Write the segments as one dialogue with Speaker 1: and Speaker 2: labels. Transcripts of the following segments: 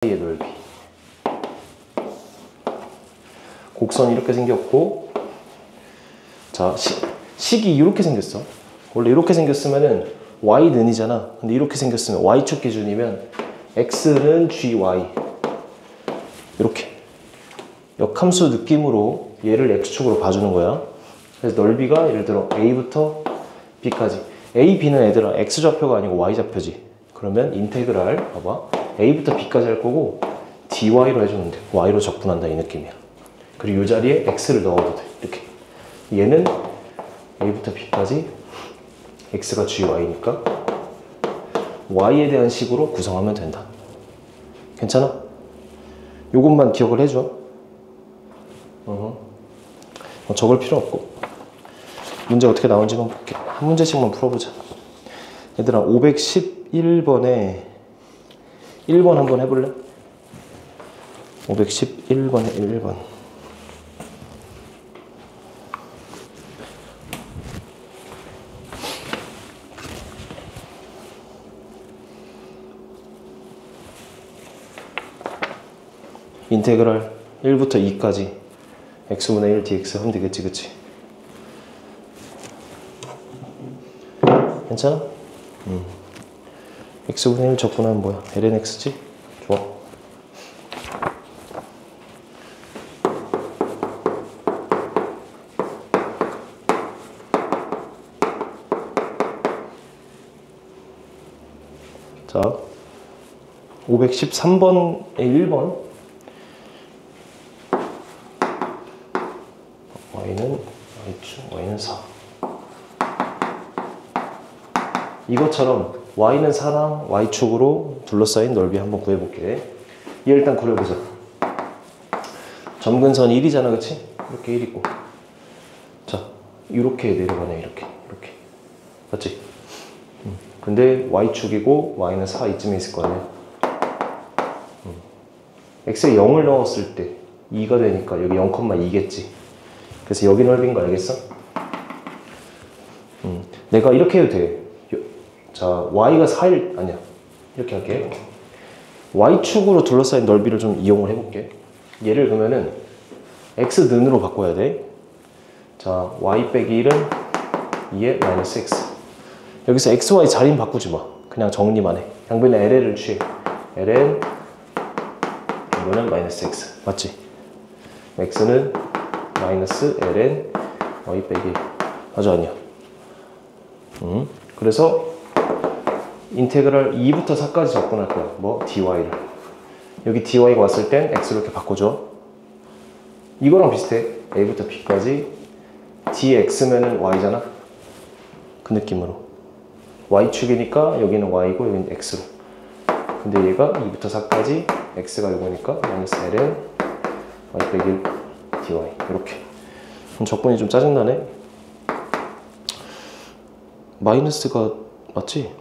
Speaker 1: 의 넓이. 곡선이 이렇게 생겼고, 자, 식이 이렇게 생겼어. 원래 이렇게 생겼으면은 y는이잖아. 근데 이렇게 생겼으면 y축 기준이면 x는 gy. 이렇게 역함수 느낌으로 얘를 x축으로 봐주는 거야. 그래서 넓이가 예를 들어 a부터 b까지. a, b는 얘들아 x좌표가 아니고 y좌표지. 그러면 인테그랄 봐봐, a부터 b까지 할 거고 dy로 해주면 돼. y로 적분한다 이 느낌이야. 그리고 이 자리에 x를 넣어도 돼. 이렇게. 얘는 a부터 b까지 x가 gy니까 y에 대한 식으로 구성하면 된다. 괜찮아? 요것만 기억을 해줘. 적을 필요 없고. 문제 어떻게 나온지만 볼게. 한 문제씩만 풀어보자. 얘들아 511번에 1번 한번 해볼래? 511번에 1번. 인테그랄 1부터 2까지 x분의 1 dx 하면 되겠지, 그치? 괜찮아? x분의 1 적분하면 뭐야? ln x지? 좋아. 자, 513번에 1번. y는 y축, y는 4. 이것처럼 y는 4랑 y축으로 둘러싸인 넓이 한번 구해볼게. 얘 일단 그려보자. 점근선 1이잖아, 그치? 이렇게 1 있고. 자, 이렇게 내려가네, 이렇게. 맞지? 근데 y축이고 y는 4 이쯤에 있을 거 아니야. x에 0을 넣었을 때 2가 되니까 여기 0,2겠지. 그래서 여기 넓이인 거 알겠어? 내가 이렇게 해도 돼. 자, y가 4일, 아니야. 이렇게 할게. y축으로 둘러싸인 넓이를 좀 이용을 해볼게. 얘를 그러면은 x는으로 바꿔야 돼. 자, y 빼기 1은 2의 마이너스 x. 여기서 x, y 자리는 바꾸지 마. 그냥 정리만 해. 양변에 ln을 취해. ln, 이거는 마이너스 x. 맞지? x는 마이너스 ln y 빼기 1. 맞아, 아니야? 그래서 인테그랄 2부터 4까지 접근할 거야. 뭐? dy를. 여기 dy가 왔을 땐 x로 이렇게 바꿔줘. 이거랑 비슷해. a부터 b까지 dx면은 y잖아. 그 느낌으로. y축이니까 여기는 y고 여기는 x로. 근데 얘가 2부터 4까지 x가 이거니까 마이너스 ln y 빼기 1 dy. 이렇게. 그럼 적분이 좀 짜증나네. 마이너스가 맞지?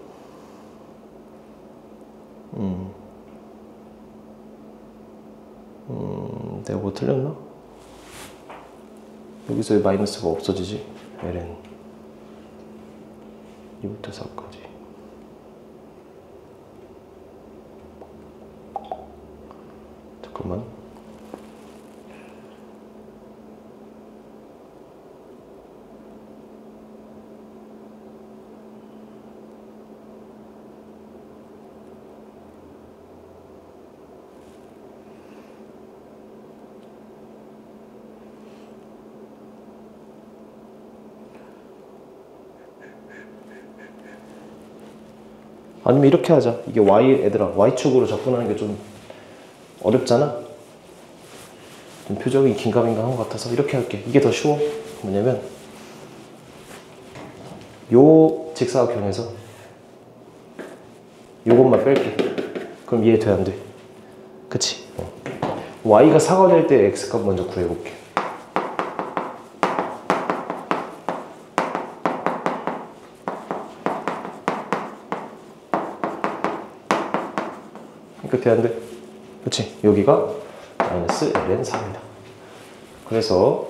Speaker 1: 내가 뭐 틀렸나? 여기서 왜 마이너스가 없어지지? ln 2부터 4까지. 잠깐만. 아니면 이렇게 하자. 이게 얘들아, y축으로 접근하는 게 좀 어렵잖아? 좀 표정이 긴가민가 한 것 같아서 이렇게 할게. 이게 더 쉬워. 뭐냐면, 요 직사각형에서 요것만 뺄게. 그럼 이해 돼, 안 돼? 그치? y가 4가 될 때 x값 먼저 구해볼게. 끝에 안 돼? 그치? 여기가 마이너스 ln 4입니다. 그래서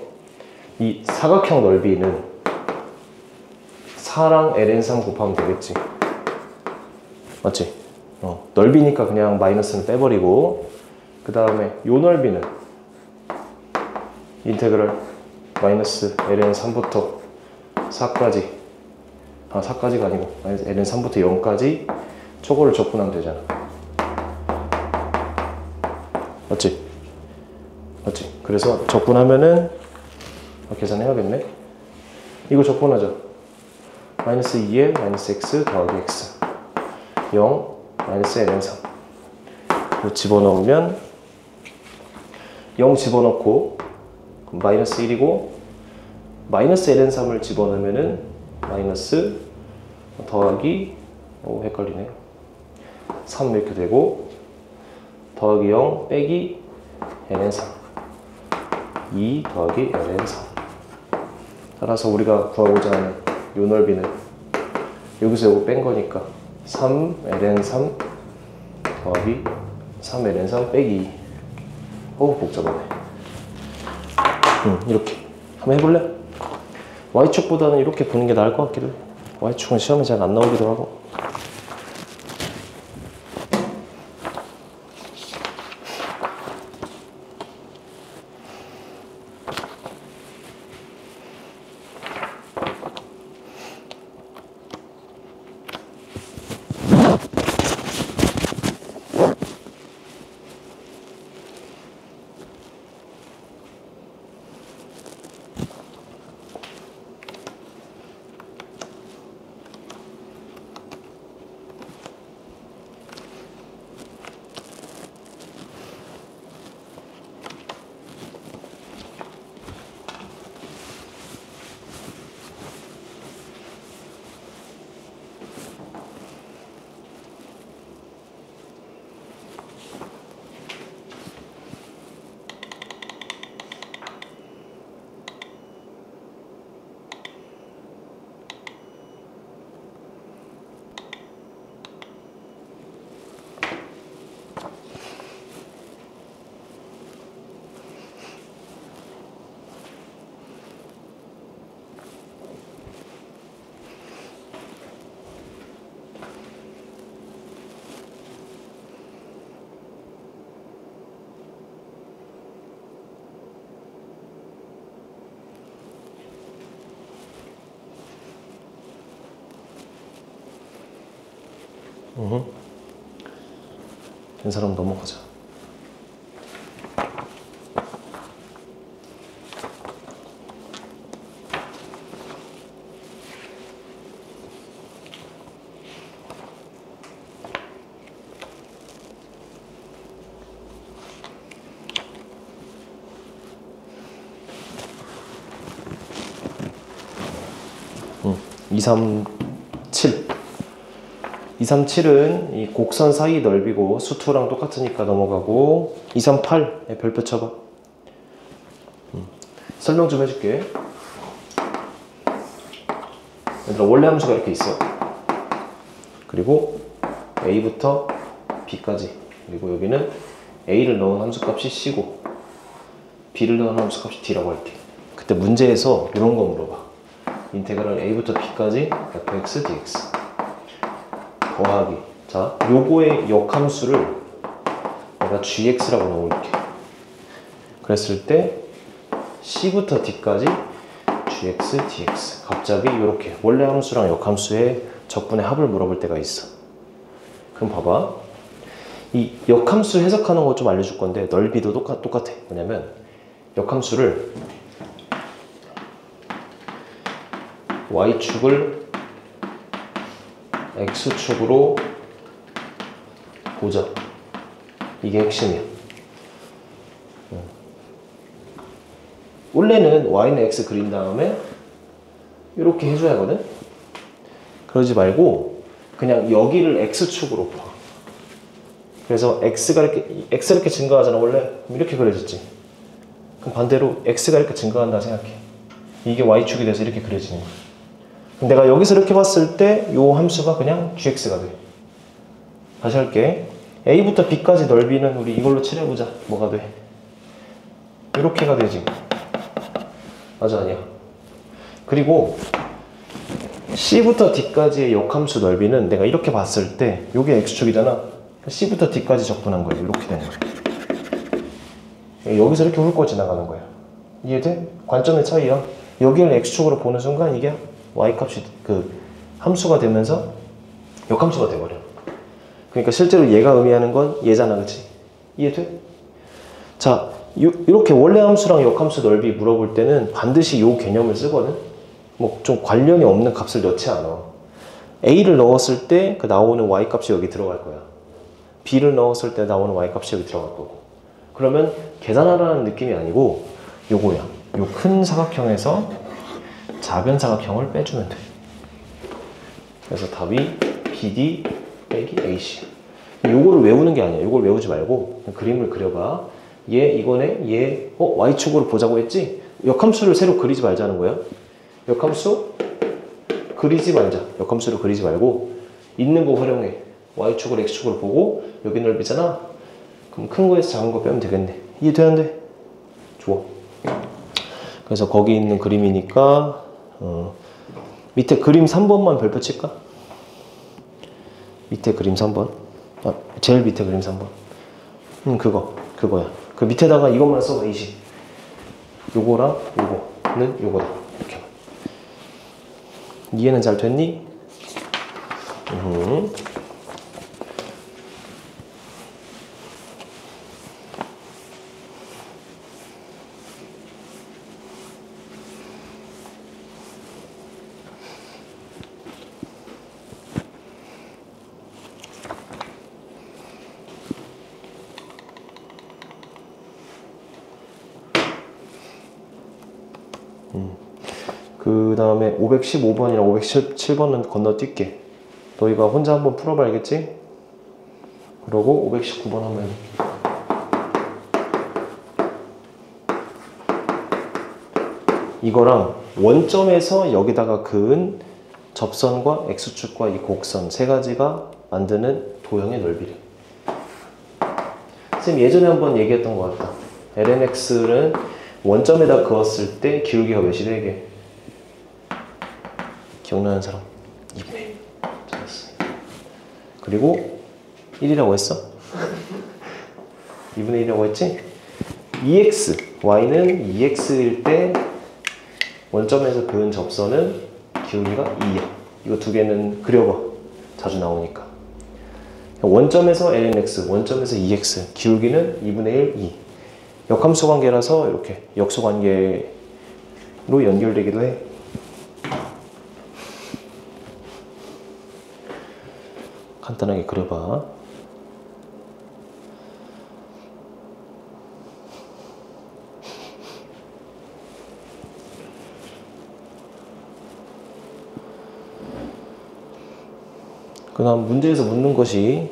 Speaker 1: 이 사각형 넓이는 4랑 ln 3 곱하면 되겠지. 맞지? 넓이니까 그냥 마이너스는 빼버리고, 그 다음에 요 넓이는 인테그럴 마이너스 ln 3부터 4까지, 4까지가 아니고 마이너스 ln 3부터 0까지 초고를 적분하면 되잖아. 맞지? 맞지? 그래서 적분하면은 계산해야겠네. 이거 적분하자. 마이너스 2에 마이너스 x 더하기 x 0 마이너스 ln 3 이거 집어넣으면 0 집어넣고 마이너스 1이고, 마이너스 ln 3을 집어넣으면은 마이너스 더하기 헷갈리네 3 이렇게 되고, 더하기 0 빼기 ln 3 2 더하기 ln 3. 따라서 우리가 구하고자 하는 요 넓이는 여기서 요거 뺀 거니까 3 ln 3 더하기 3 ln 3 빼기 2. 복잡하네. 이렇게 한번 해볼래? Y축보다는 이렇게 보는 게 나을 것 같기도 해. Y축은 시험에 잘 안 나오기도 하고. 된 사람 넘어가자. 응. 237. 237은 이 곡선 사이 넓이고 수투랑 똑같으니까 넘어가고, 238 별표 쳐봐. 설명 좀 해줄게. 얘들아, 원래 함수가 이렇게 있어. 그리고 a부터 b까지, 그리고 여기는 a를 넣은 함수값이 c고 b를 넣은 함수값이 d라고 할게. 그때 문제에서 이런 거 물어봐. 인테그랄 a부터 b까지 fx dx 더하기, 자, 요거의 역함수를 내가 gx라고 넣을게. 그랬을 때 c부터 d까지 gx, dx. 갑자기 이렇게 원래 함수랑 역함수의 적분의 합을 물어볼 때가 있어. 그럼 봐봐. 이 역함수 해석하는 거 좀 알려줄 건데, 넓이도 똑같아. 뭐냐면 역함수를 y축을 x축으로 보자. 이게 핵심이야. 원래는 y는 x 그린 다음에 이렇게 해줘야 하거든? 그러지 말고 그냥 여기를 x축으로 봐. 그래서 x가 이렇게 증가하잖아. 원래 이렇게 그려졌지. 그럼 반대로 x가 이렇게 증가한다 생각해. 이게 y축이 돼서 이렇게 그려지는 거야. 그럼 내가 여기서 이렇게 봤을 때 이 함수가 그냥 gx가 돼. 다시 할게. a부터 b까지 넓이는 우리 이걸로 칠해보자. 뭐가 돼? 이렇게가 되지. 맞아, 아니야? 그리고 C부터 D까지의 역함수 넓이는 내가 이렇게 봤을 때 이게 X축이잖아. C부터 D까지 적분한 거예요. 이렇게 되는 거예요. 여기서 이렇게 훑고 지나가는 거예요. 이해돼? 관점의 차이야. 여기를 X축으로 보는 순간 이게 Y값이 그 함수가 되면서 역함수가 돼버려. 그러니까 실제로 얘가 의미하는 건 얘잖아. 그치? 이해돼? 자, 이렇게 원래 함수랑 역함수 넓이 물어볼 때는 반드시 이 개념을 쓰거든. 뭐 좀 관련이 없는 값을 넣지 않아. A를 넣었을 때 그 나오는 Y값이 여기 들어갈 거야. B를 넣었을 때 나오는 Y값이 여기 들어갈 거고. 그러면 계산하라는 느낌이 아니고 요거야. 요 큰 사각형에서 작은 사각형을 빼주면 돼. 그래서 답이 BD 빼기 AC. 요거를 외우는 게 아니야. 요걸 외우지 말고 그림을 그려봐. 얘 이거네. 얘 Y축으로 보자고 했지? 역함수를 새로 그리지 말자는 거야. 역함수 그리지 말자. 역함수를 그리지 말고 있는 거 활용해. Y축을 X축으로 보고 여기 넓이잖아. 그럼 큰 거에서 작은 거 빼면 되겠네. 이해되는데? 좋아. 그래서 거기 있는 그림이니까 밑에 그림 3번만 별표 칠까? 밑에 그림 3번. 아, 제일 밑에 그림 3번. 그거야. 그 밑에다가 이것만 써봐. 20. 요거랑 요거는 요거다. 이렇게만. 이해는 잘 됐니? 그 다음에 515번이랑 517번은 건너뛸게. 너희가 혼자 한번 풀어봐. 알겠지? 그러고 519번 하면 이거랑 원점에서 여기다가 그은 접선과 X축과 이 곡선 세 가지가 만드는 도형의 넓이래. 쌤 예전에 한번 얘기했던 것 같다. LNX는 원점에다 그었을 때 기울기가 몇이 되게? 기억나는 사람? 2분의 1. 잘했어. 그리고 1이라고 했어? 2분의 1이라고 했지? EX, Y는 EX일 때 원점에서 그은 접선은 기울기가 2야. 이거 두 개는 그려봐. 자주 나오니까. 원점에서 LNX, 원점에서 EX, 기울기는 2분의 1, 2. 역함수 관계라서 이렇게 역수 관계로 연결되기도 해. 간단하게 그려봐. 그 다음 문제에서 묻는 것이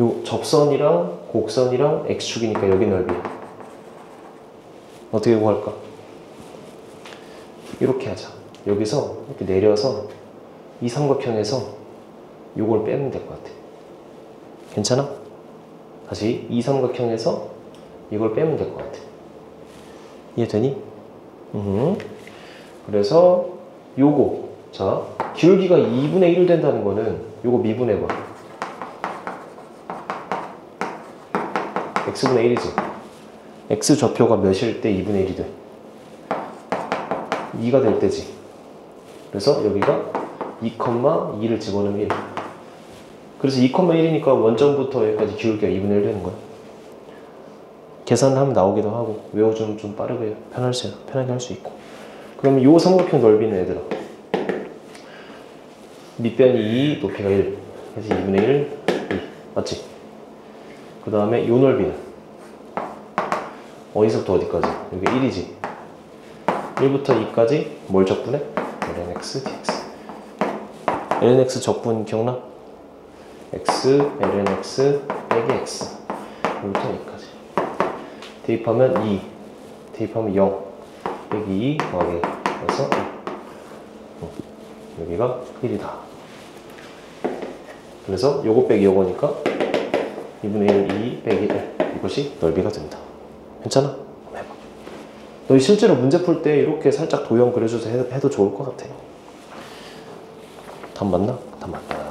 Speaker 1: 요 접선이랑 곡선이랑 X축이니까 여기 넓이야. 어떻게 구할까? 이렇게 하자. 여기서 이렇게 내려서 이 삼각형에서 요걸 빼면 될 것 같아. 괜찮아? 다시 이 삼각형에서 이걸 빼면 될 것 같아. 이해되니? 그래서 요거 자 기울기가 2분의 1 된다는 거는 요거 미분해봐. x분의 1이지. x 좌표가 몇일 때 2분의 1이 돼? 2가 될 때지. 그래서 여기가 2,2를 집어넣으면 1. 그래서 2,1이니까 원점부터 여기까지 기울기가 2분의 1 되는 거야. 계산하면 나오기도 하고 외워주면 좀 빠르게 편하게 할 수 있고. 그러면 요 삼각형 넓이는 얘들아 밑변이 2, 높이가 1. 그래서 2분의 1, 2. 맞지? 그 다음에 요 넓이는 어디서부터 어디까지? 여기 1이지. 1부터 2까지 뭘 적분해? lnx, dx. lnx 적분 기억나? x, lnx, 빼기 x. 1부터 2까지. 대입하면 2, 대입하면 0, 빼기 2, 더하기 그래서 1. 여기가 1이다. 그래서 요거 빼기 요거니까 2분의 1, 2 빼기 1. 이것이 넓이가 된다. 괜찮아? 한번 해봐. 너 실제로 문제 풀 때 이렇게 살짝 도형 그려줘서 해도 좋을 것 같아. 답 맞나? 답 맞다.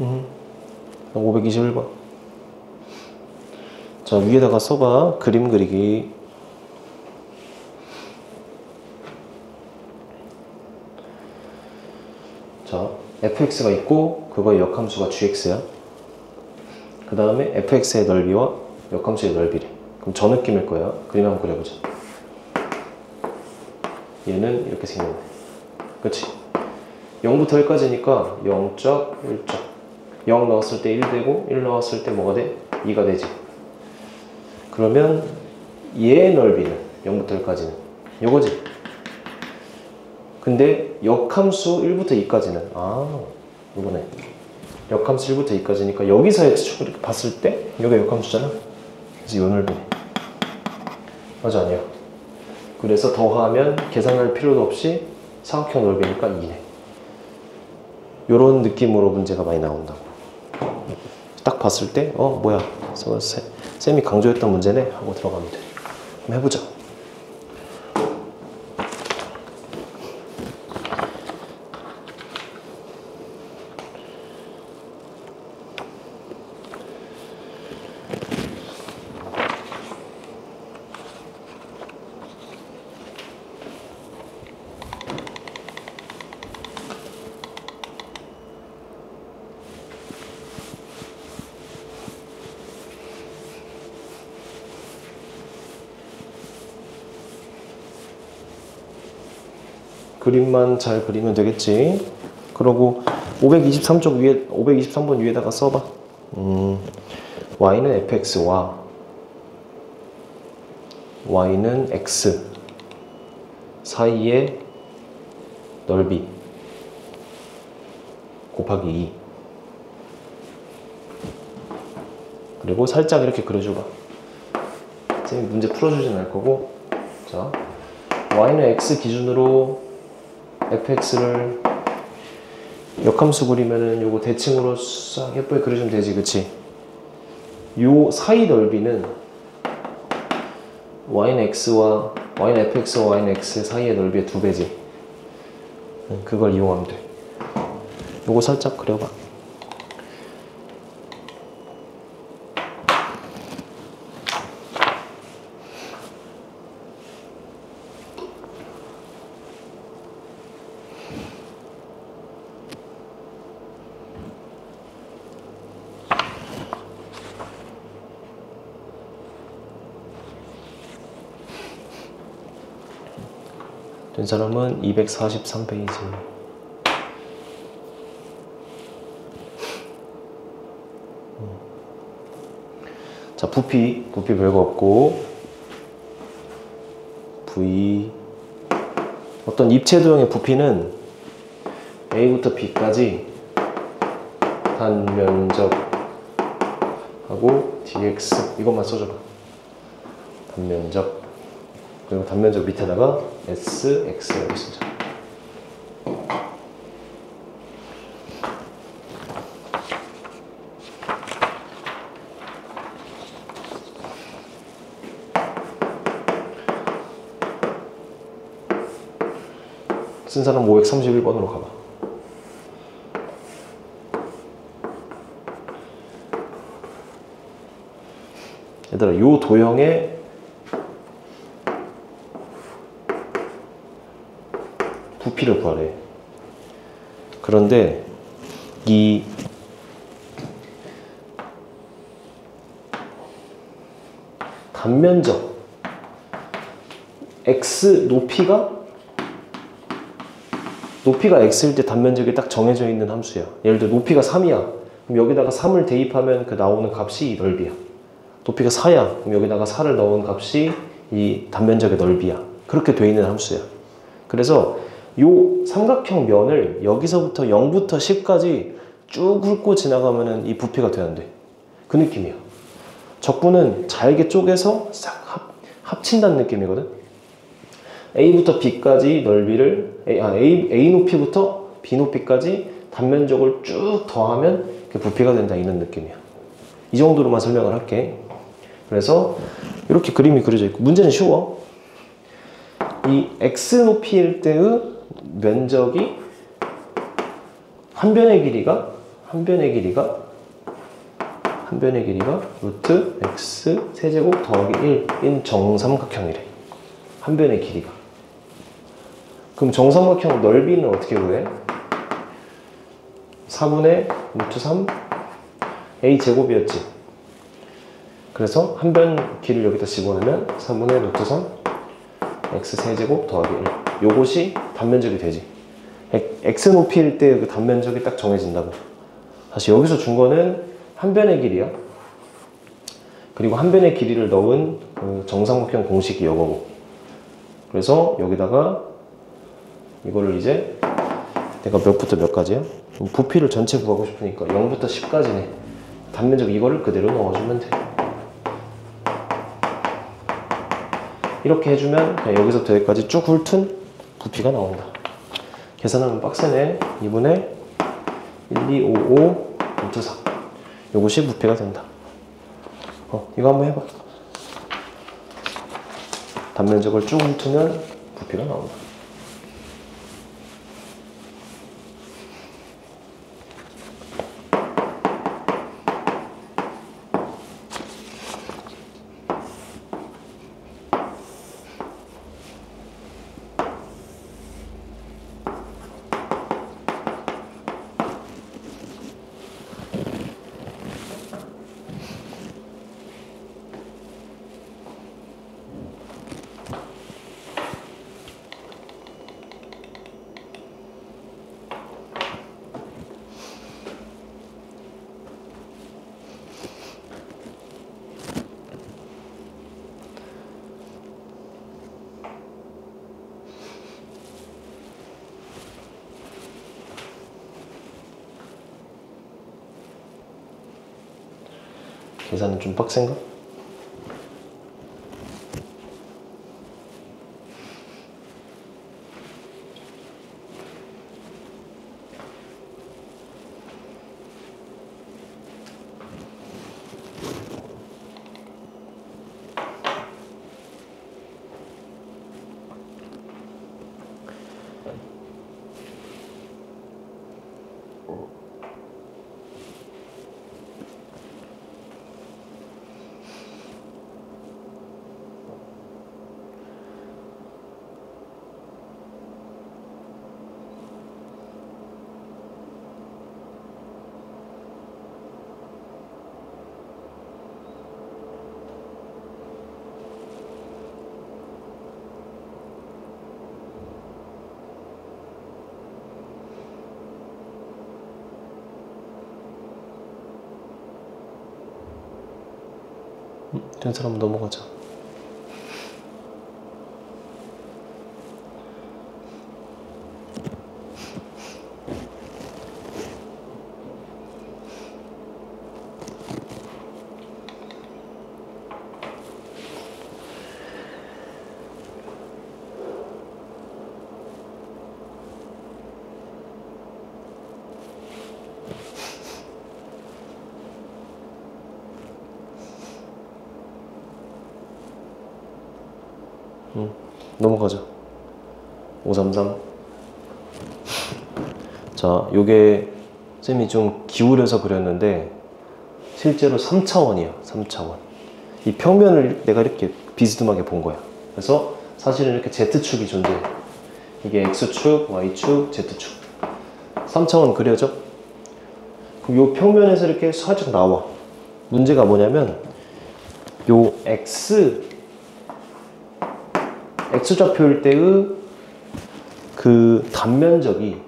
Speaker 1: 음, 521번. 자, 위에다가 써봐. 그림 그리기. 자, fx가 있고 그거의 역함수가 gx야. 그 다음에 fx의 넓이와 역함수의 넓이래. 그럼 저 느낌일 거야. 그림 한번 그려보자. 얘는 이렇게 생겼네. 그치? 0부터 1까지니까 0적, 1적. 0 넣었을 때 1 되고 1 넣었을 때 뭐가 돼? 2가 되지. 그러면 얘의 넓이는 0부터 1까지는 요거지. 근데 역함수 1부터 2까지는 요거네. 역함수 1부터 2까지니까 여기서 x축을 이렇게 봤을 때 여기가 역함수잖아. 그래서 요 넓이네. 맞아, 아니야? 그래서 더하면 계산할 필요도 없이 사각형 넓이니까 2네. 요런 느낌으로 문제가 많이 나온다고. 딱 봤을 때 뭐야, 쌤이 강조했던 문제네 하고 들어가면 돼. 한번 해보자. 그림만 잘 그리면 되겠지. 그러고 523쪽 위에 523번 위에다가 써봐. y는 fx와 y는 x 사이의 넓이 곱하기 2. 그리고 살짝 이렇게 그려줘봐. 쌤이 문제 풀어주진 않을 거고. 자, y는 x 기준으로 fx를 역함수 그리면은 요거 대칭으로 싹 예쁘게 그려주면 되지, 그치? 요 사이 넓이는 y는 fx와 y는 x 사이의 넓이의 2배지. 그걸 이용하면 돼. 요거 살짝 그려봐. 된 사람은 243페이지. 자, 부피 별거 없고, V 어떤 입체도형의 부피는 A부터 B까지 단면적하고 dx 이것만 써줘봐. 단면적. 그리고 단면적 밑에다가 s, x 이렇게 쓰자. 쓴 사람 531번으로 가봐. 얘들아, 요 도형의 부피를 구하래. 그런데 이 단면적 x 높이가 x일 때 단면적이 딱 정해져 있는 함수야. 예를 들어 높이가 3이야. 그럼 여기다가 3을 대입하면 그 나오는 값이 이 넓이야. 높이가 4야. 그럼 여기다가 4를 넣은 값이 이 단면적의 넓이야. 그렇게 돼 있는 함수야. 그래서 요 삼각형 면을 여기서부터 0부터 10까지 쭉 훑고 지나가면은 이 부피가 돼야 돼. 그 느낌이야. 적분은 잘게 쪼개서 싹 합친다는 느낌이거든. A부터 B까지 넓이를 A 높이부터 B 높이까지 단면적을 쭉 더하면 부피가 된다, 이런 느낌이야. 이 정도로만 설명을 할게. 그래서 이렇게 그림이 그려져 있고, 문제는 쉬워. 이 x 높이일 때의 면적이 한 변의 길이가 루트 x 세제곱 더하기 1인 정삼각형이래. 한 변의 길이가. 그럼 정삼각형 넓이는 어떻게 구해? 4분의 루트 3 a 제곱이었지. 그래서 한 변 길을 여기다 집어넣으면 3분의 루트 3 x 세제곱 더하기 1. 요것이 단면적이 되지. x 높이일 때 그 단면적이 딱 정해진다고. 사실 여기서 준 거는 한 변의 길이야. 그리고 한 변의 길이를 넣은 그 정삼각형 공식이 이거고. 그래서 여기다가 이거를 이제 내가 몇부터 몇까지야? 부피를 전체 구하고 싶으니까 0부터 10까지네. 단면적 이거를 그대로 넣어주면 돼. 이렇게 해주면 그냥 여기서부터 여기까지 쭉 훑은 부피가 나온다. 계산하면 빡세네. 2분의 1255 루트 4. 요것이 부피가 된다. 이거 한번 해봐. 단면적을 쭉 훑으면 부피가 나온다. 계산은 좀 빡센가? 된 사람 넘어가자. 넘어가자. 533. 자, 요게 쌤이 좀 기울여서 그렸는데 실제로 3차원이야. 3차원. 이 평면을 내가 이렇게 비스듬하게 본 거야. 그래서 사실은 이렇게 Z축이 존재해. 이게 X축, Y축, Z축. 3차원 그려져. 그럼 이 평면에서 이렇게 살짝 나와. 문제가 뭐냐면 요 X좌표일 때의 그 단면적이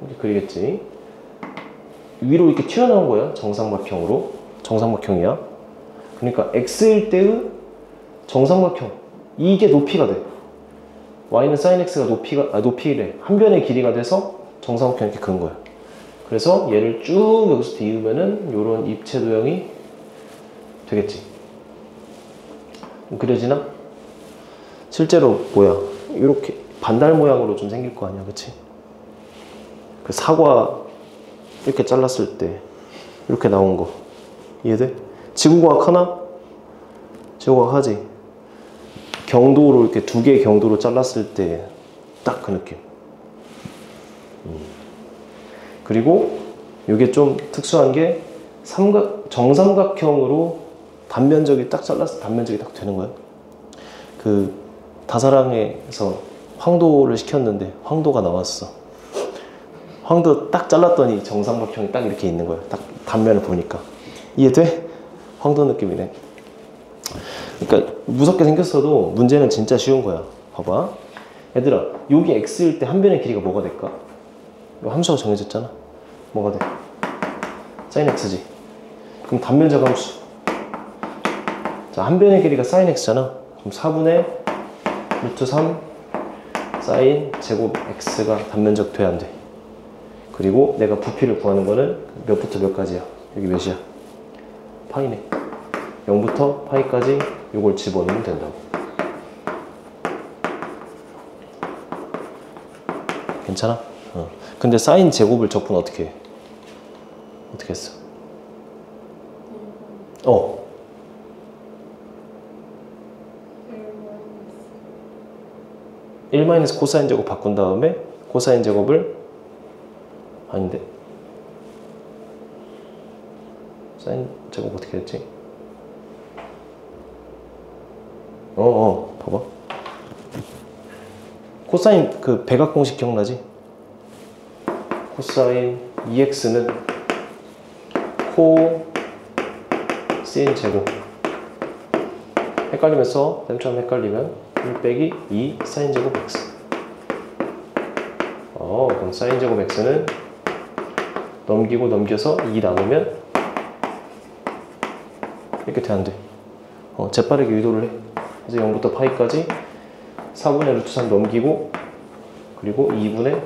Speaker 1: 이렇게 그리겠지. 위로 이렇게 튀어나온 거야. 정삼각형으로. 정삼각형이야. 그러니까 X일 때의 정삼각형. 이게 높이가 돼. Y는 sin X가 높이래. 한 변의 길이가 돼서 정삼각형 이렇게 그은 거야. 그래서 얘를 쭉 여기서 뒤우면은 요런 입체 도형이 되겠지. 그려지나? 실제로 뭐야? 이렇게 반달 모양으로 좀 생길 거 아니야, 그치? 그 사과 이렇게 잘랐을 때 이렇게 나온 거 이해돼? 지구과학 하나? 지구과학 하지? 경도로 이렇게 두 개의 경도로 잘랐을 때 딱 그 느낌. 그리고 이게 좀 특수한 게 정삼각형으로 단면적이 딱 잘랐을 때 단면적이 딱 되는 거야. 그 다사랑에서 황도를 시켰는데 황도가 나왔어. 황도 딱 잘랐더니 정삼각형이 딱 이렇게 있는 거야. 딱 단면을 보니까. 이해돼? 황도 느낌이네. 그러니까 무섭게 생겼어도 문제는 진짜 쉬운 거야. 봐봐. 얘들아, 여기 x일 때 한 변의 길이가 뭐가 될까? 이 함수가 정해졌잖아. 뭐가 돼? sin x지. 그럼 단면적 함수. 자, 한 변의 길이가 sin x잖아. 그럼 4분의 루트 3 sin 제곱 x가 단면적 돼야 안 돼. 그리고 내가 부피를 구하는 거는 몇부터 몇까지야? 여기 몇이야? 파이네. 0부터 파이까지 요걸 집어넣으면 된다고. 괜찮아? 근데 사인 제곱을 적분 어떻게 해? 어떻게 했어? 1 마이너스 코사인 제곱 바꾼 다음에 코사인 제곱을 아닌데 사인 제곱 어떻게 했지? 봐봐. 코사인 그 백악 공식 기억나지? 코사인 2x는 코 sin 제곱. 헷갈리면서 쌤처럼 헷갈리면 1 빼기 2 sin 제곱 x. 그럼 sin 제곱 x는 넘기고 넘겨서 2 나누면 이렇게 돼 안 돼. 재빠르게 유도를 해. 그래서 0부터 파이까지 4분의 루트 3 넘기고 그리고 2분의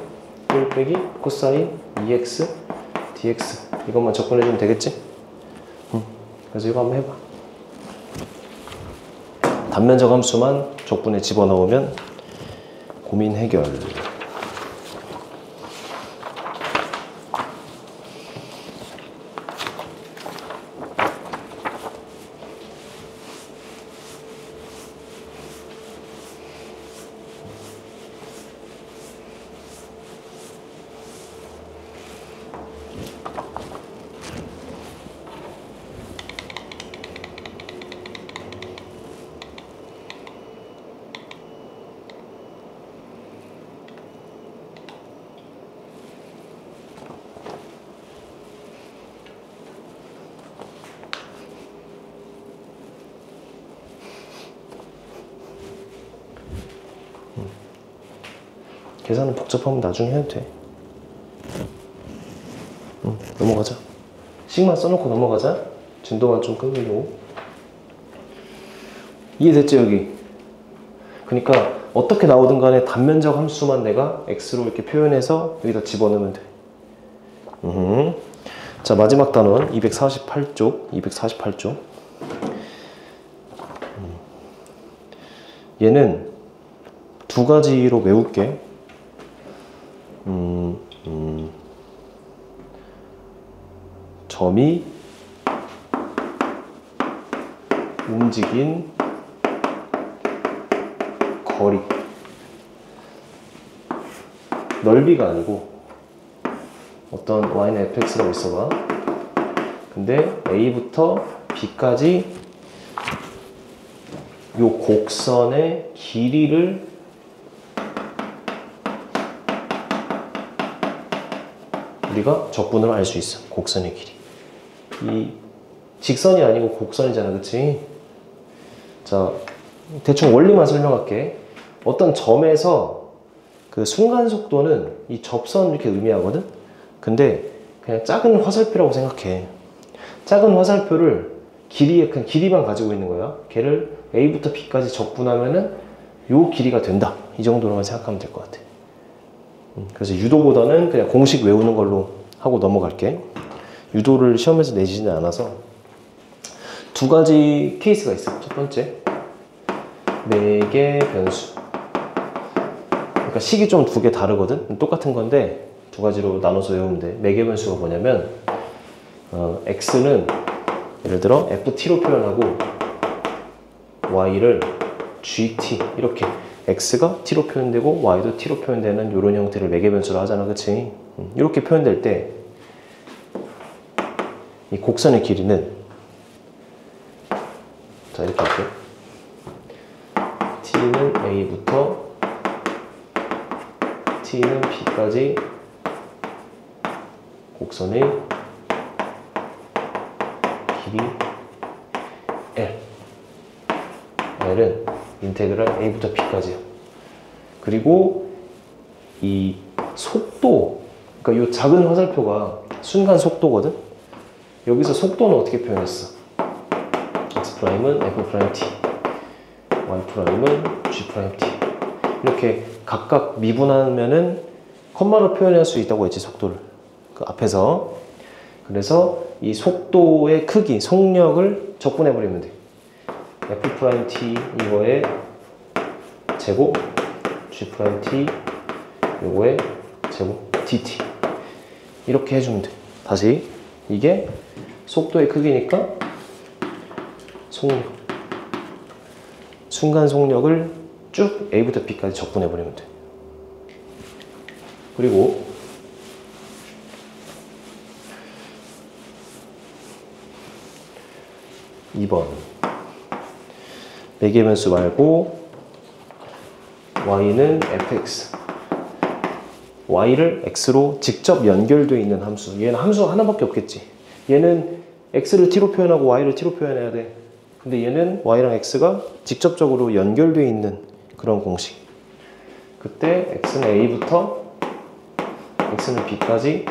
Speaker 1: 1 빼기 코사인 2x dx 이것만 적분해주면 되겠지? 그래서 이거 한번 해봐. 단면적 함수만 적분에 집어넣으면 고민 해결. 계산은 복잡하면 나중에 해도 돼. 넘어가자. 식만 써놓고 넘어가자. 진도만 좀 끊으려고. 이해됐지 여기? 그러니까 어떻게 나오든 간에 단면적 함수만 내가 x로 이렇게 표현해서 여기다 집어넣으면 돼. 자, 마지막 단원 248쪽. 248쪽. 얘는 두 가지로 외울게. 점이 움직인 거리. 넓이가 아니고 어떤 y는 fx라고 있어봐. 근데 a부터 b까지 요 곡선의 길이를 우리가 적분으로 알 수 있어. 곡선의 길이. 이 직선이 아니고 곡선이잖아, 그치? 자, 대충 원리만 설명할게. 어떤 점에서 그 순간 속도는 이 접선 이렇게 의미하거든? 근데 그냥 작은 화살표라고 생각해. 작은 화살표를 그냥 길이만 가지고 있는 거야. 걔를 A부터 B까지 적분하면은 요 길이가 된다. 이 정도로만 생각하면 될 것 같아. 그래서 유도보다는 그냥 공식 외우는 걸로 하고 넘어갈게. 유도를 시험에서 내지는 않아서 두 가지 케이스가 있어. 첫 번째, 매개 변수. 그러니까 식이 좀 두 개 다르거든. 똑같은 건데 두 가지로 나눠서 외우면 돼. 매개 변수가 뭐냐면 x는 예를 들어 ft로 표현하고 y를 gt 이렇게 x가 t로 표현되고 y도 t로 표현되는 이런 형태를 매개 변수로 하잖아, 그치? 이렇게 표현될 때 이 곡선의 길이는 자 이렇게 할게. t는 a부터 t는 b까지 곡선의 길이 L. L은 인테그랄 A부터 B까지야. 그리고 이 속도, 그러니까 이 작은 화살표가 순간 속도거든? 여기서 속도는 어떻게 표현했어? X'은 F'T, Y'은 G'T. 이렇게 각각 미분하면은 컴마로 표현할 수 있다고 했지, 속도를. 그 앞에서. 그래서 이 속도의 크기, 속력을 적분해버리면 돼. F'T 이거의 제곱, G'T 이거의 제곱, dt. 이렇게 해주면 돼. 다시. 이게 속도의 크기니까 속력. 순간 속력을 쭉 A부터 B까지 적분해버리면 돼. 그리고 2번 매개 변수 말고 y는 fx, y를 x로 직접 연결되어 있는 함수. 얘는 함수 하나밖에 없겠지. 얘는 x를 t로 표현하고 y를 t로 표현해야 돼. 근데 얘는 y랑 x가 직접적으로 연결되어 있는 그런 공식. 그때 x는 a부터 x는 b까지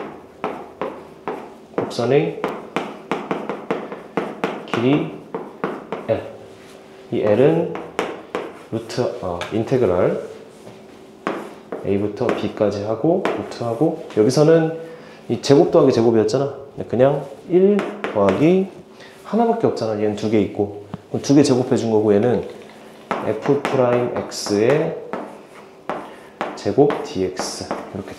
Speaker 1: 곡선의 길이 L. 이 L은 인테그랄 A부터 B까지 하고 루트하고, 여기서는 이 제곱 더하기 제곱이었잖아. 그냥 1 더하기 하나밖에 없잖아. 얘는 두 개 있고. 두 개 제곱해 준 거고, 얘는 F'X의 제곱 dx 이렇게 돼.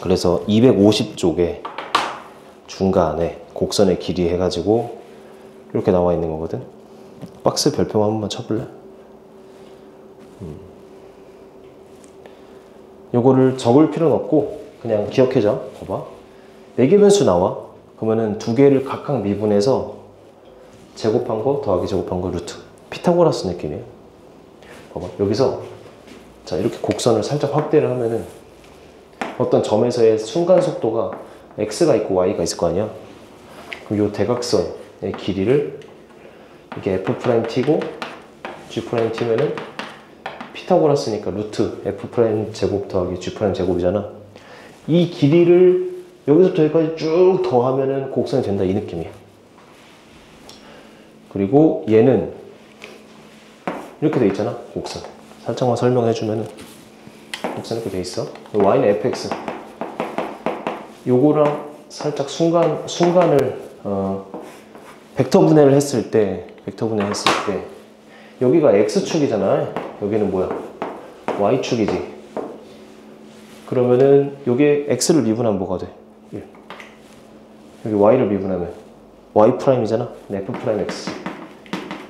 Speaker 1: 그래서 250쪽에 중간에 곡선의 길이 해가지고 이렇게 나와 있는 거거든. 박스 별표 한 번만 쳐볼래? 요거를 적을 필요는 없고 그냥 기억해줘. 봐봐. 매개 변수 나와. 그러면은 두 개를 각각 미분해서 제곱한 거 더하기 제곱한 거 루트. 피타고라스 느낌이에요. 봐봐. 여기서 자 이렇게 곡선을 살짝 확대를 하면은 어떤 점에서의 순간 속도가 x가 있고 y가 있을 거 아니야. 그럼 이 대각선의 길이를 이게 F'T고 G'T면은 피타고라스니까 루트 F' 제곱 더하기 G' 제곱이잖아. 이 길이를 여기서부터 여기까지 쭉 더하면은 곡선이 된다, 이 느낌이야. 그리고 얘는 이렇게 돼 있잖아, 곡선. 살짝만 설명해 주면은 곡선 이렇게 돼 있어. y는 fx. 요거랑 살짝 순간을 벡터 분해를 했을 때, 여기가 x축이잖아. 여기는 뭐야? y축이지. 그러면은 요게 x를 미분하면 뭐가 돼? 1. 여기 y를 미분하면 y 프라임이잖아. f 프라임 x.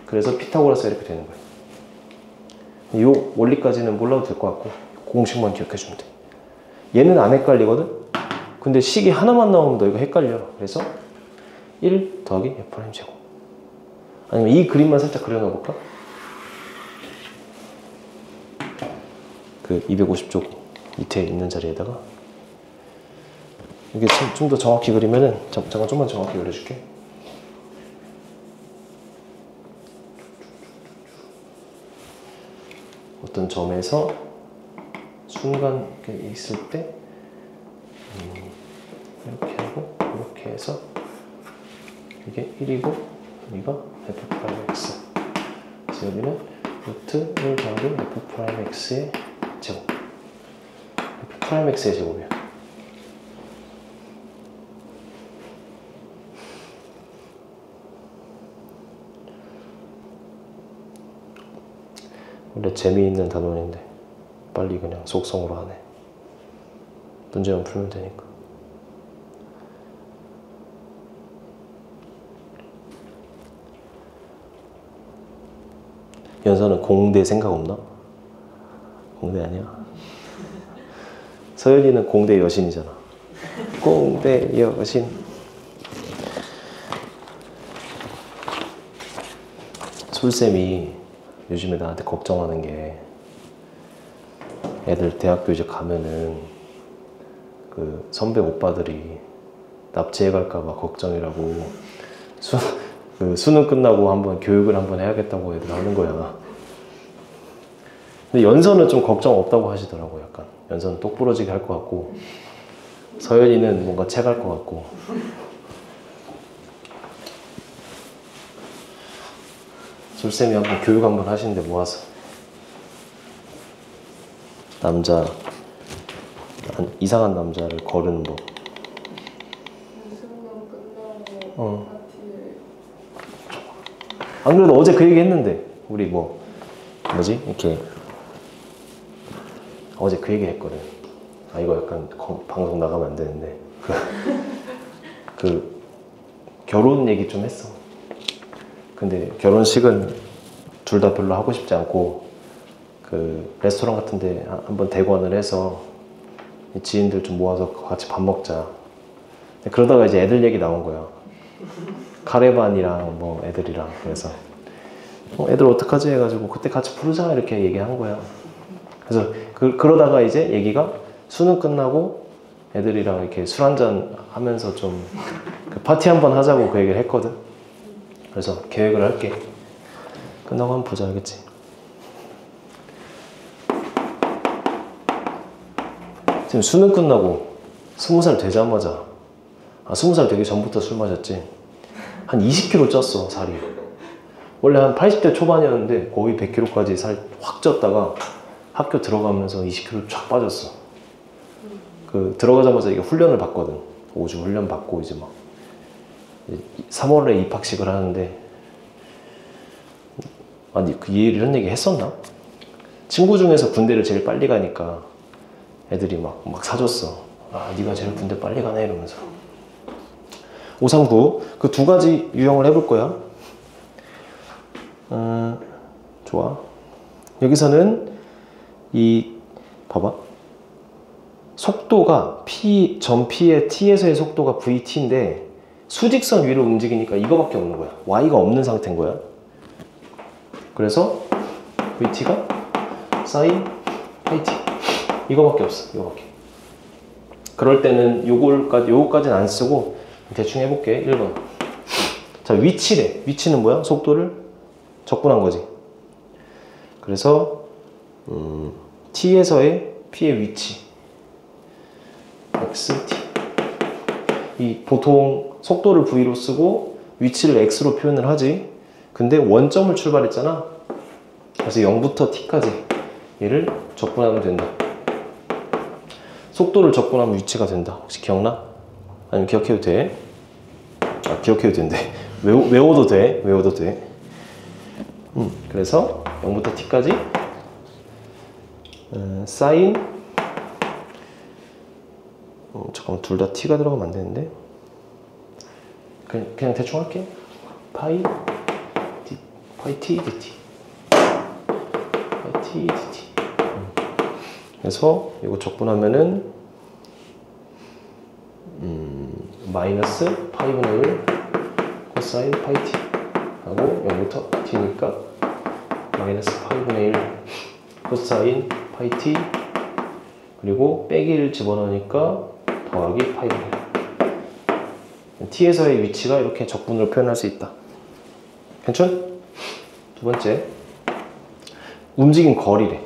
Speaker 1: 그래서 피타고라스가 이렇게 되는 거야. 요 원리까지는 몰라도 될 것 같고 공식만 기억해 주면 돼. 얘는 안 헷갈리거든? 근데 식이 하나만 나오면 너 이거 헷갈려. 그래서 1 더하기 f 프라임 제곱. 아니면 이 그림만 살짝 그려놔 볼까? 그 250쪽 밑에 있는 자리에다가 이게 좀 더 정확히 그리면은 잠깐 좀만 정확히 그려줄게. 어떤 점에서 순간 있을 때 이렇게 하고 이렇게 해서 이게 1이고 여기가 f'(x) 그래서 여기는 루트 1 더하기 f'(x의 제곱 f'(x의 제곱이야. 원래 재미있는 단원인데 빨리 그냥 속성으로 하네. 문제만 풀면 되니까. 연서는 공대 생각 없나? 공대 아니야? 서연이는 공대 여신이잖아. 공대 여신. 솔쌤이 요즘에 나한테 걱정하는 게 애들 대학교 이제 가면은 그 선배 오빠들이 납치해 갈까봐 걱정이라고 수능 끝나고 한번 교육을 한번 해야겠다고 애들 하는 거야. 근데 연서는 좀 걱정 없다고 하시더라고. 약간 연서는 똑부러지게 할 것 같고 서연이는 뭔가 채갈 것 같고. 솔쌤이 한번 교육 한번 하시는데 모아서 남자 이상한 남자를 거르는 법.
Speaker 2: 수능 끝나고 파티를
Speaker 1: 안 그래도 어제 그 얘기 했는데 우리 뭐지 이렇게 어제 그 얘기 했거든. 아 이거 약간 방송 나가면 안 되는데 그 결혼 얘기 좀 했어. 근데 결혼식은 둘 다 별로 하고 싶지 않고 그 레스토랑 같은데 한번 대관을 해서 지인들 좀 모아서 같이 밥 먹자. 그러다가 이제 애들 얘기 나온 거야. 카레반이랑 뭐 애들이랑. 그래서 애들 어떡하지 해가지고 그때 같이 부르자 이렇게 얘기한 거야. 그래서 그러다가 이제 얘기가 수능 끝나고 애들이랑 이렇게 술 한잔 하면서 좀 그 파티 한번 하자고 그 얘기를 했거든. 그래서 계획을 할게. 끝나고 한번 보자 알겠지? 지금 수능 끝나고 20살 되자마자 20살 되기 전부터 술 마셨지. 한 20kg 쪘어 살이. 원래 한 80대 초반이었는데 거의 100kg까지 살 확 쪘다가 학교 들어가면서 20kg 쫙 빠졌어. 그 들어가자마자 이게 훈련을 받거든. 5주 훈련 받고 이제 막 3월에 입학식을 하는데 아니 이런 얘기 했었나? 친구 중에서 군대를 제일 빨리 가니까 애들이 막 사줬어. 아 네가 제일 군대 빨리 가네 이러면서. 539 그 두 가지 유형을 해볼 거야. 좋아. 여기서는 봐봐. 속도가 점 P의 T에서의 속도가 VT인데 수직선 위로 움직이니까 이거밖에 없는 거야. Y가 없는 상태인 거야. 그래서 VT가 sin IT 이거밖에 없어. 이거밖에. 그럴 때는 요거까지는 안 쓰고 대충 해볼게. 1번. 자, 위치래. 위치는 뭐야? 속도를 적분한 거지. 그래서 T에서의 P의 위치 XT. 보통 속도를 V로 쓰고 위치를 X로 표현을 하지. 근데 원점을 출발했잖아. 그래서 0부터 T까지 얘를 적분하면 된다. 속도를 적분하면 위치가 된다. 혹시 기억나? 아니면 기억해도 돼? 아, 기억해도 된대. 외워도 돼. 외워도 돼. 그래서 0부터 T까지 사인 잠깐만 둘 다 T가 들어가면 안 되는데 그냥 대충 할게. 파이 T dt 파이 T dt 그래서 이거 적분하면은 마이너스 파이분의 1 코사인 파이 T 하고 0부터 t니까 마이너스 파이분의 1 코사인 파이 t 그리고 빼기 1 집어넣으니까 더하기 파이분의 1 t에서의 위치가 이렇게 적분으로 표현할 수 있다. 괜찮? 두 번째 움직임 거리래.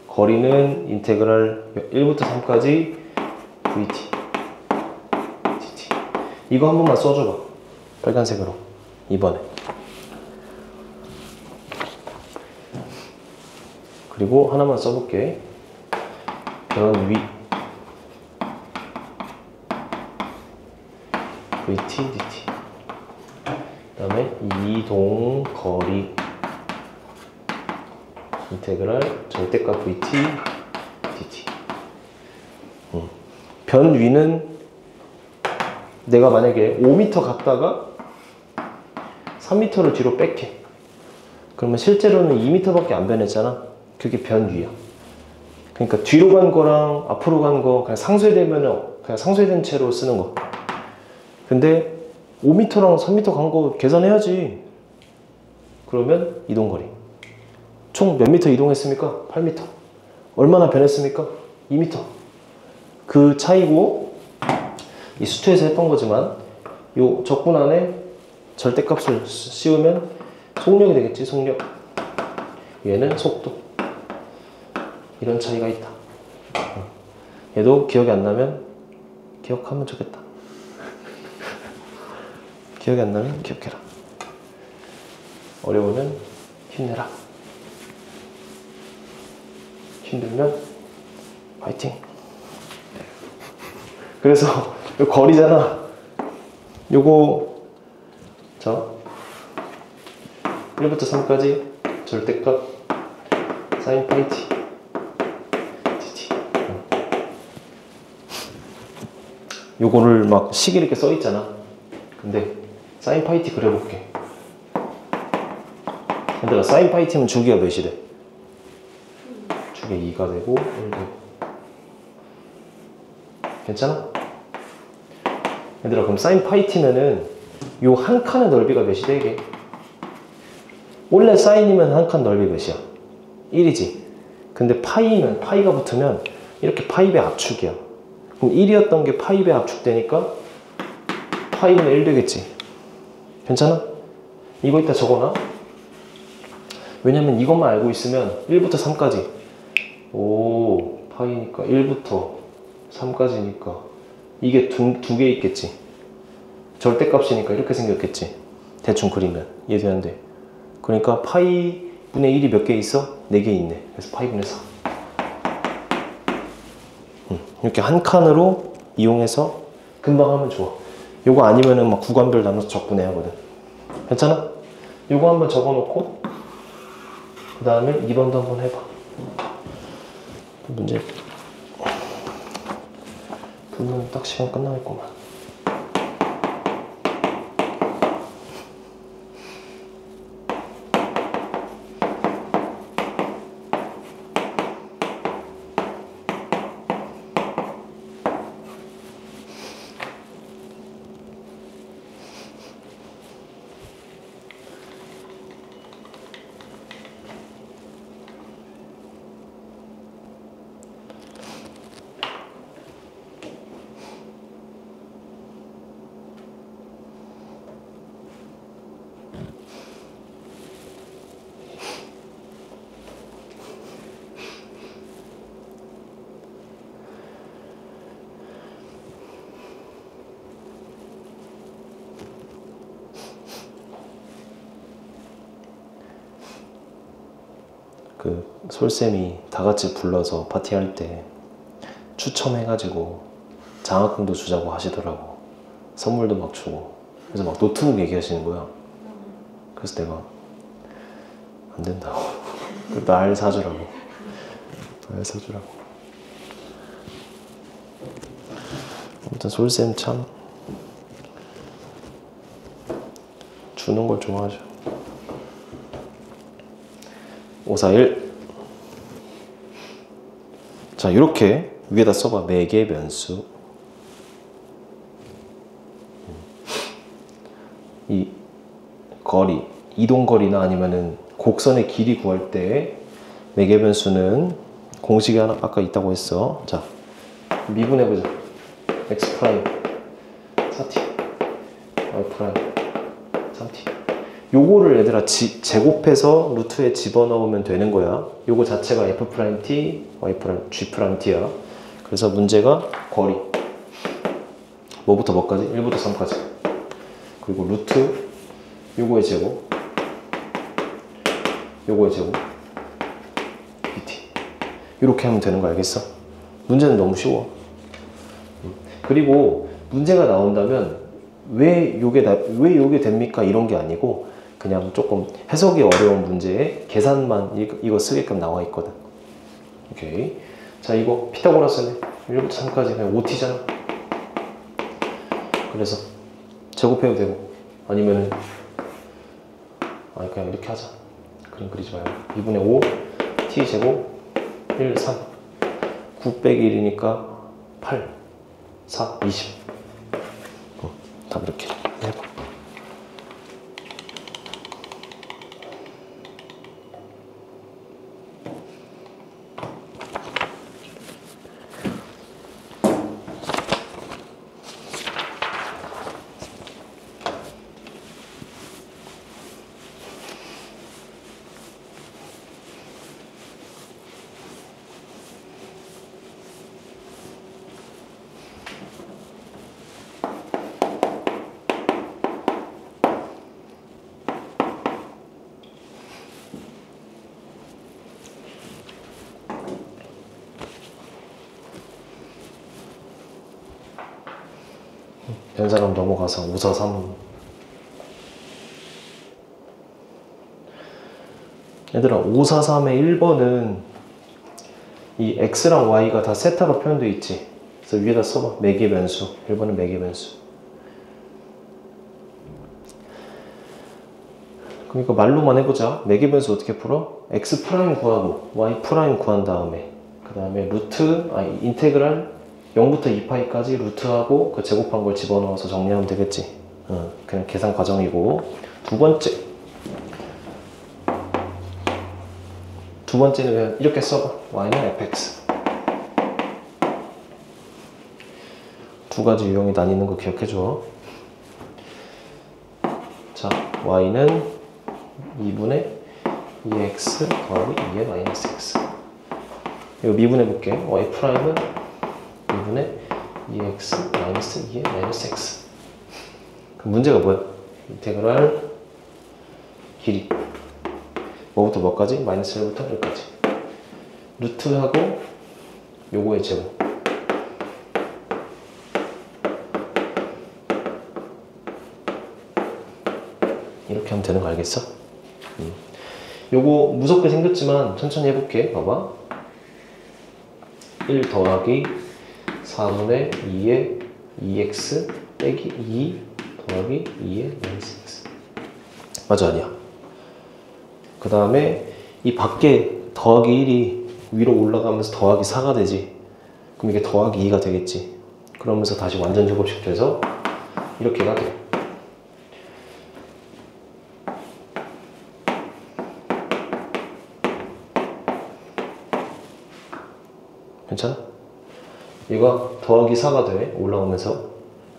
Speaker 1: 거리는 인테그랄 1부터 3까지 vt dt 이거 한 번만 써줘봐. 빨간색으로 2번에. 그리고 하나만 써볼게. 변 위 vt dt 그 다음에 이동 거리 인테그랄 절대값 vt dt 변 위는 내가 만약에 5m 갔다가 3m를 뒤로 뺄게. 그러면 실제로는 2m밖에 안 변했잖아. 그게 변 위야. 그러니까 뒤로 간 거랑 앞으로 간 거 그냥 상쇄되면 그냥 상쇄된 채로 쓰는 거. 근데 5m랑 3m 간 거 계산해야지. 그러면 이동거리. 총 몇 미터 이동했습니까? 8m. 얼마나 변했습니까? 2m. 그 차이고 이 수투에서 했던 거지만 요 적분 안에 절대값을 씌우면 속력이 되겠지. 속력. 얘는 속도. 이런 차이가 있다. 얘도 기억이 안 나면 기억하면 좋겠다. 기억이 안 나면 기억해라. 어려우면 힘내라. 힘들면 화이팅. 그래서 요 거리잖아. 요거 자 1부터 3까지 절대값 사인 파이 t dt 요거를 막 식이 이렇게 써 있잖아. 근데 사인 파이 t 그려볼게. 얘들아 사인 파이 t면 주기가 몇이 돼? 주기가 2가 되고 1 되고. 괜찮아? 얘들아 그럼 사인 파이 t면은 요 한 칸의 넓이가 몇이 되게? 원래 사인이면 한 칸 넓이 몇이야? 1이지. 근데 파이면 파이가 붙으면 이렇게 파이배 압축이야. 그럼 1이었던 게 파이배 압축되니까 파이분의 1 되겠지. 괜찮아? 이거 이따 적어놔. 왜냐면 이것만 알고 있으면 1부터 3까지 오 파이니까 1부터 3까지니까 이게 두 개 있겠지. 절대값이니까 이렇게 생겼겠지. 대충 그리면 이해되는데. 그러니까 파이 분의 1이 몇 개 있어? 4개 있네. 그래서 파이 분의 4. 이렇게 한 칸으로 이용해서 금방 하면 좋아. 요거 아니면은 막 구간별 나눠서 적분해야 하거든. 괜찮아? 요거 한번 적어놓고 그 다음에 2번도 한번 해봐. 문제 풀면 딱 시간 끝나겠구만. 그 솔쌤이 다 같이 불러서 파티할 때 추첨해가지고 장학금도 주자고 하시더라고. 선물도 막 주고. 그래서 막 노트북 얘기하시는 거야. 그래서 내가 안 된다고. 날 사주라고. 날 사주라고. 아무튼 솔쌤 참 주는 걸 좋아하죠. 541. 자, 이렇게 위에다 써봐. 매개 변수. 이 거리, 이동거리나 아니면은 곡선의 길이 구할 때 매개 변수는 공식이 하나 아까 있다고 했어. 자, 미분해보자. x 프라임 4t, y 프라임 3t. 요거를 얘들아 제곱해서 루트에 집어넣으면 되는 거야. 요거 자체가 f 프라임 t, y 프라임 g 프라임 t야. 그래서 문제가 거리 뭐부터 뭐까지? 1부터 3까지. 그리고 루트 요거의 제곱, 요거의 제곱 dt. 이렇게 하면 되는 거 알겠어? 문제는 너무 쉬워. 그리고 문제가 나온다면 왜 요게 됩니까? 이런 게 아니고 그냥 조금 해석이 어려운 문제에 계산만 이거 쓰게끔 나와 있거든. 오케이. 자, 이거 피타고라스네. 1부터 3까지 그냥 5t잖아. 그래서 제곱해도 되고 아니면은 그냥 이렇게 하자. 그림 그리지 말고 2분의 5 t 제곱 1, 3 9 빼기 1이니까 8 4, 20 답 이렇게 해봐. 된 사람 넘어가서 543. 얘들아 543의 1번은 이 x랑 y가 다 세타로 표현되어 있지. 그래서 위에다 써봐. 매개 변수. 1번은 매개 변수. 그러니까 말로만 해보자. 매개 변수 어떻게 풀어? x 프라임 구하고 y 프라임 구한 다음에 그 다음에 인테그랄 0부터 2파이까지 루트하고 그 제곱한 걸 집어넣어서 정리하면 되겠지. 그냥 계산 과정이고. 두 번째는 그냥 이렇게 써봐. y는 fx. 두 가지 유형이 나뉘는 거 기억해줘. 자, y는 2분의 2x 더하기 2의 마이너스 x. 이거 미분해볼게. y 프라임은 2분의 2x 마이너스 2의 마이너스 x. 그럼 문제가 뭐야? 인테그랄 길이 뭐부터 뭐까지? 마이너스 1부터 1까지. 루트하고 요거의 제곱. 이렇게 하면 되는 거 알겠어? 요거 무섭게 생겼지만 천천히 해볼게. 봐봐. 1 더하기 4분의 2의 2x 빼기 2 더하기 2의 마이너스 x. 맞아, 아니야? 그 다음에 이 밖에 더하기 1이 위로 올라가면서 더하기 4가 되지. 그럼 이게 더하기 2가 되겠지. 그러면서 다시 완전 제곱식 돼서 이렇게가 돼. 괜찮아? 얘가 더하기 4가 돼. 올라오면서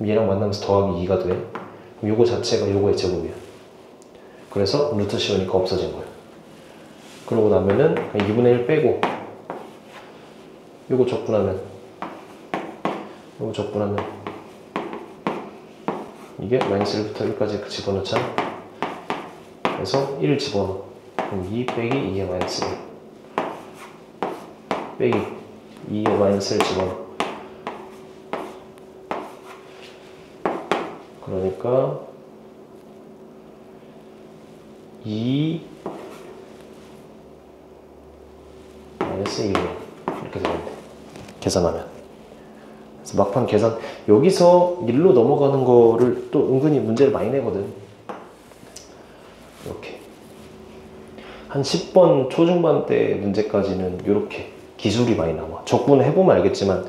Speaker 1: 얘랑 만나면서 더하기 2가 돼. 그럼 요거 자체가 요거의 제곱이야. 그래서 루트 씌우니까 없어진 거야. 그러고 나면은 2분의 1 빼고 요거 적분하면 이게 마이너스 1부터 1까지 집어넣잖아. 그래서 1을 집어넣어. 그럼 2 빼기 2의 마이너스 1 빼기 2의 마이너스 1 집어넣어. 그러니까 2 마이너스 1 이렇게 되는데 계산하면. 그래서 막판 계산 여기서 1로 넘어가는 거를 또 은근히 문제를 많이 내거든. 이렇게 한 10번 초중반 때 문제까지는 이렇게 기술이 많이 나와. 적분을 해보면 알겠지만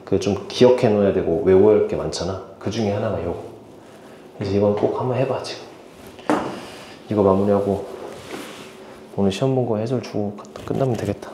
Speaker 1: 그 좀 기억해 놓아야 되고 외워야 할 게 많잖아. 그 중에 하나가 요거. 이제 이건 꼭 한번 해봐 지금. 이거 마무리하고 오늘 시험 본 거 해설 주고 끝나면 되겠다.